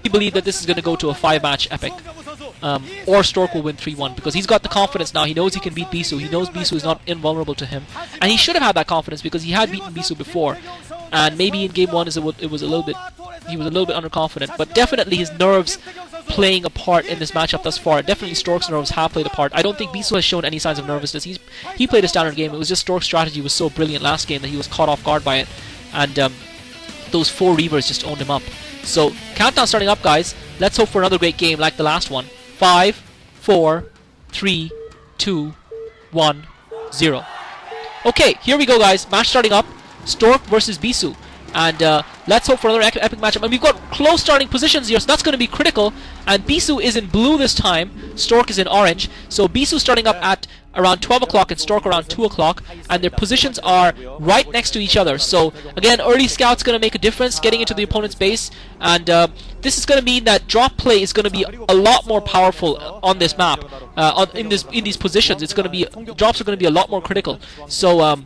We believe that this is going to go to a 5-match epic, or Stork will win 3-1 because he's got the confidence now. He knows he can beat Bisu. He knows Bisu is not invulnerable to him, and he should have had that confidence because he had beaten Bisu before. And maybe in game 1 he was a little bit underconfident, but definitely his nerves playing a part in this matchup thus far. Definitely Stork's nerves have played a part. I don't think Bisu has shown any signs of nervousness. He played a standard game. It was just Stork's strategy was so brilliant last game that he was caught off guard by it, and those 4 Reavers just owned him up. So countdown starting up, guys. Let's hope for another great game like the last one. 5, 4, 3, 2, 1, 0. Okay, here we go, guys. Match starting up. Stork versus Bisu. And let's hope for another epic matchup. And we've got close starting positions here, so that's going to be critical. And Bisu is in blue this time. Stork is in orange. So Bisu starting up at around 12 o'clock and Stork around 2 o'clock. And their positions are right next to each other. So again, early scout's going to make a difference getting into the opponent's base. And this is going to mean that drop play is going to be a lot more powerful on this map. In these positions, it's going to be drops are going to be a lot more critical. So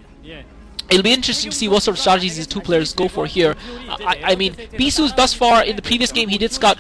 it'll be interesting to see what sort of strategies these two players go for here. I mean, Bisu's thus far in the previous game he did scout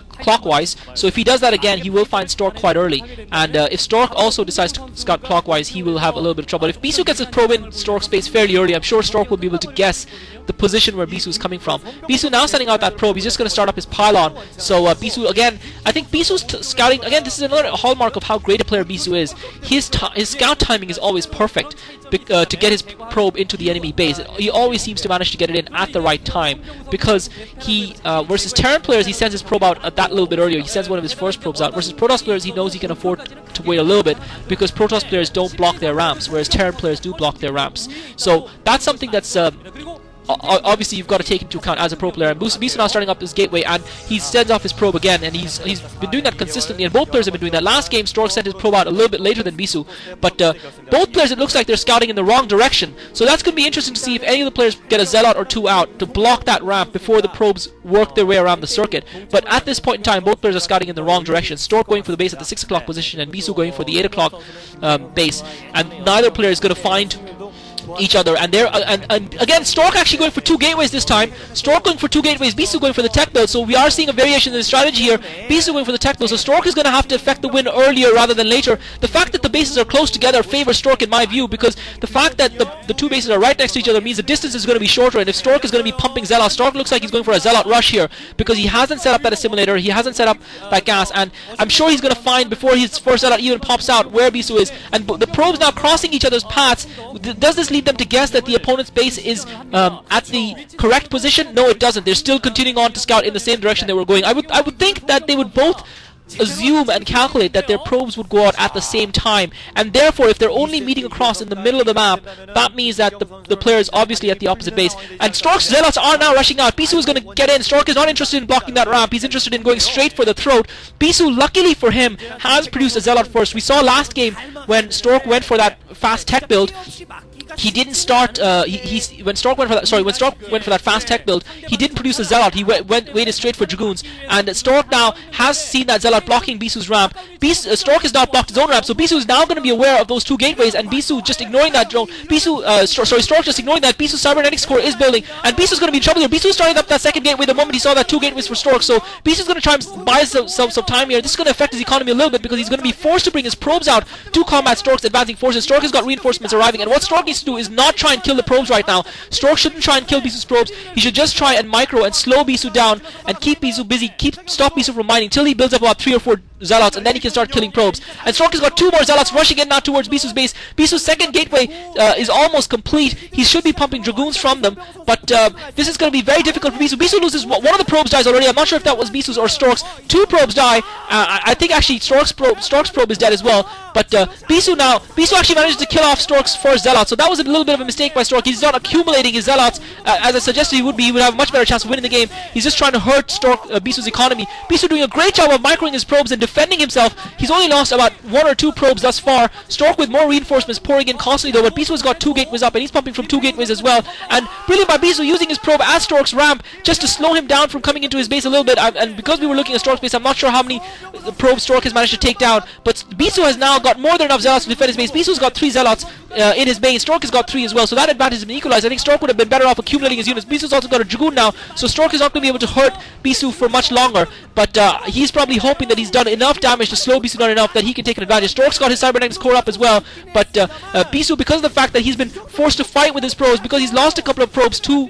clockwise, so if he does that again he will find Stork quite early, and if Stork also decides to scout clockwise he will have a little bit of trouble. If Bisu gets his probe in Stork's space fairly early, I'm sure Stork will be able to guess the position where Bisu is coming from. Bisu now sending out that probe, he's just going to start up his pylon, so Bisu again, I think Bisu's scouting, again this is another hallmark of how great a player Bisu is. His scout timing is always perfect to get his probe into the enemy base. He always seems to manage to get it in at the right time, because he versus Terran players he sends his probe out that little bit earlier. He sends one of his first probes out. Versus Protoss players he knows he can afford to wait a little bit, because Protoss players don't block their ramps, whereas Terran players do block their ramps. So that's something that's obviously you've got to take into account as a pro player. And Bisu now starting up his gateway, and he sends off his probe again, and he's been doing that consistently, and both players have been doing that. Last game Stork sent his probe out a little bit later than Bisu, but both players it looks like they're scouting in the wrong direction, so that's going to be interesting to see if any of the players get a Zealot or 2 out to block that ramp before the probes work their way around the circuit. But at this point in time both players are scouting in the wrong direction. Stork going for the base at the 6 o'clock position and Bisu going for the 8 o'clock base, and neither player is going to find each other, and again Stork actually going for 2 gateways this time. Stork going for 2 gateways, Bisu going for the tech build, so we are seeing a variation in the strategy here. Bisu going for the tech build, so Stork is going to have to affect the win earlier rather than later. The fact that the bases are close together favors Stork in my view, because the fact that the 2 bases are right next to each other means the distance is going to be shorter, and if Stork is going to be pumping Zealot, Stork looks like he's going for a Zealot rush here, because he hasn't set up that assimilator, he hasn't set up that gas, and I'm sure he's going to find before his first Zealot even pops out where Bisu is. And the probes now crossing each other's paths, does this lead them to guess that the opponent's base is at the correct position? No, it doesn't. They're still continuing on to scout in the same direction they were going. I would think that they would both assume and calculate that their probes would go out at the same time, and therefore if they're only meeting across in the middle of the map, that means that the player is obviously at the opposite base. And Stork's Zealots are now rushing out. Bisu is going to get in. Stork is not interested in blocking that ramp, he's interested in going straight for the throat. Bisu, luckily for him, has produced a Zealot first. We saw last game when Stork went for that fast tech build, he didn't start. When Stork went for that fast tech build, he didn't produce a Zealot. He waited straight for Dragoons, and Stork now has seen that Zealot blocking Bisu's ramp. Stork has not blocked his own ramp, so Bisu is now going to be aware of those 2 gateways, and Bisu just ignoring that drone. Stork just ignoring that. Bisu's cybernetics core is building, and Bisu's going to be in trouble here. Bisu's starting up that second gateway the moment he saw that 2 gateways for Stork, so Bisu's going to try and buy some time here. This is going to affect his economy a little bit, because he's going to be forced to bring his probes out to combat Stork's advancing forces. Stork has got reinforcements arriving, and what Stork needs to do is not try and kill the probes right now. Stork shouldn't try and kill Bisu's probes. He should just try and micro and slow Bisu down and keep Bisu busy, stop Bisu from mining till he builds up about 3 or 4 Zealots, and then he can start killing probes. And Stork has got 2 more Zealots rushing in now towards Bisu's base. Bisu's second gateway is almost complete. He should be pumping Dragoons from them, but this is going to be very difficult for Bisu. Bisu loses one of the probes, dies already. I'm not sure if that was Bisu's or Stork's. 2 probes die. I think actually Stork's probe is dead as well. But Bisu actually managed to kill off Stork's first Zealot, so that was a little bit of a mistake by Stork. He's not accumulating his Zealots as I suggested he would be. He would have a much better chance of winning the game. He's just trying to hurt Bisu's economy. Bisu doing a great job of microing his probes and defending himself. He's only lost about 1 or 2 probes thus far. Stork with more reinforcements pouring in constantly though, but Bisu has got 2 gateways up, and he's pumping from 2 gateways as well. And brilliant by Bisu using his probe as Stork's ramp just to slow him down from coming into his base a little bit. And because we were looking at Stork's base, I'm not sure how many probes Stork has managed to take down, but Bisu has now got more than enough Zealots to defend his base. Bisu's got 3 Zealots. in his main. Stork has got 3 as well, so that advantage has been equalized. I think Stork would have been better off accumulating his units. Bisu's also got a Dragoon now, so Stork is not going to be able to hurt Bisu for much longer, but he's probably hoping that he's done enough damage to slow Bisu down enough that he can take an advantage. Stork's got his Cybernetics core up as well, but Bisu, because of the fact that he's been forced to fight with his probes, because he's lost a couple of probes to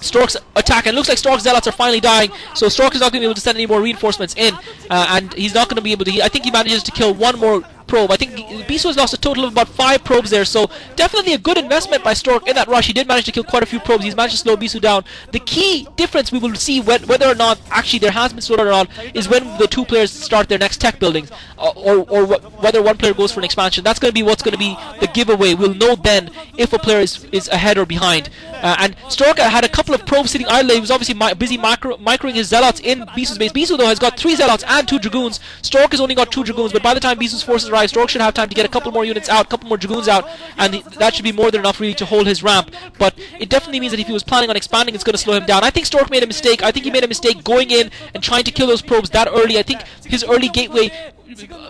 Stork's attack, and it looks like Stork's Zealots are finally dying, so Stork is not going to be able to send any more reinforcements in, and he's not going to be able to, I think he manages to kill one more probe. I think Bisu has lost a total of about 5 probes there, so definitely a good investment by Stork in that rush. He did manage to kill quite a few probes. He's managed to slow Bisu down. The key difference we will see whether or not actually there has been slowdown or not is when the 2 players start their next tech buildings, or whether one player goes for an expansion. That's going to be what's going to be the giveaway. We'll know then if a player is ahead or behind. And Stork had a couple of probes sitting idle. He was obviously busy microing his Zealots in Bisu's base. Bisu though has got 3 Zealots and 2 Dragoons. Stork has only got 2 Dragoons, but by the time Bisu's forces arrive, Stork should have time to get a couple more units out, a couple more Dragoons out, and that should be more than enough really to hold his ramp. But it definitely means that if he was planning on expanding, it's going to slow him down. I think Stork made a mistake. I think he made a mistake going in and trying to kill those probes that early. I think his early gateway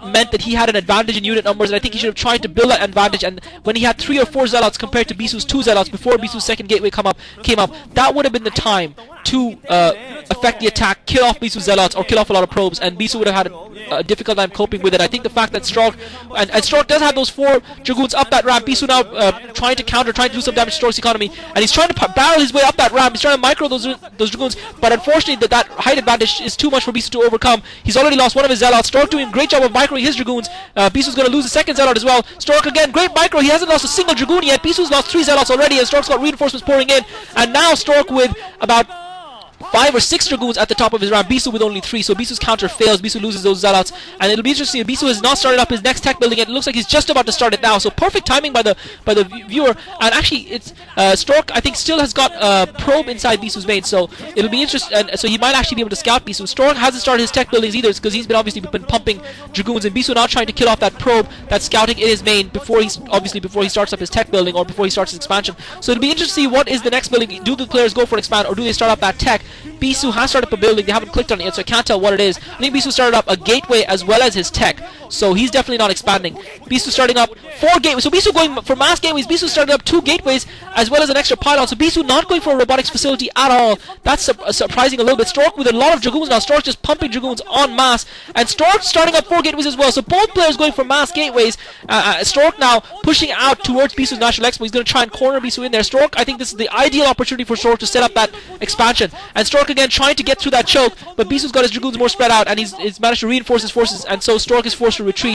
meant that he had an advantage in unit numbers, and I think he should have tried to build that advantage. And when he had 3 or 4 Zealots compared to Bisu's 2 Zealots before Bisu's second gateway came up, that would have been the time to affect the attack, kill off Bisu's Zealots, or kill off a lot of probes, and Bisu would have had a difficult time coping with it. I think the fact that Stork and Stork does have those 4 Dragoons up that ramp. Bisu now trying to do some damage to Stork's economy, and he's trying to barrel his way up that ramp. He's trying to micro those Dragoons, but unfortunately that height advantage is too much for Bisu to overcome. He's already lost one of his Zealots. Stork doing a great job of microing his Dragoons. Bisu's going to lose a second Zealot as well. Stork again, great micro. He hasn't lost a single Dragoon yet. Bisu's lost 3 Zealots already, and Stork's got reinforcements pouring in, and now Stork with about 5 or 6 Dragoons at the top of his ramp. Bisu with only 3, so Bisu's counter fails. Bisu loses those Zealots, and it'll be interesting. Bisu has not started up his next tech building yet. It looks like he's just about to start it now, so perfect timing by the viewer. And actually, it's Stork, I think, still has got a probe inside Bisu's main, so it'll be interesting. And so he might actually be able to scout Bisu. Stork hasn't started his tech buildings either, because he's been obviously pumping Dragoons, and Bisu now trying to kill off that probe that's scouting in his main before he starts up his tech building, or before he starts his expansion. So it'll be interesting to see what is the next building. Do the players go for an expand, or do they start up that tech? Bisu has started up a building. They haven't clicked on it yet, so I can't tell what it is. I think Bisu started up a gateway as well as his tech, so he's definitely not expanding. Bisu starting up 4 gateways. So Bisu going for mass gateways. Bisu started up 2 gateways as well as an extra pylon. So Bisu not going for a robotics facility at all. That's surprising a little bit. Stork with a lot of Dragoons now. Stork just pumping Dragoons en masse, and Stork starting up 4 gateways as well. So both players going for mass gateways. Stork now pushing out towards Bisu's National Expo. He's going to try and corner Bisu in there. Stork, I think this is the ideal opportunity for Stork to set up that expansion. And Stork again trying to get through that choke, but Bisu's got his Dragoons more spread out, and he's managed to reinforce his forces, and so Stork is forced to retreat.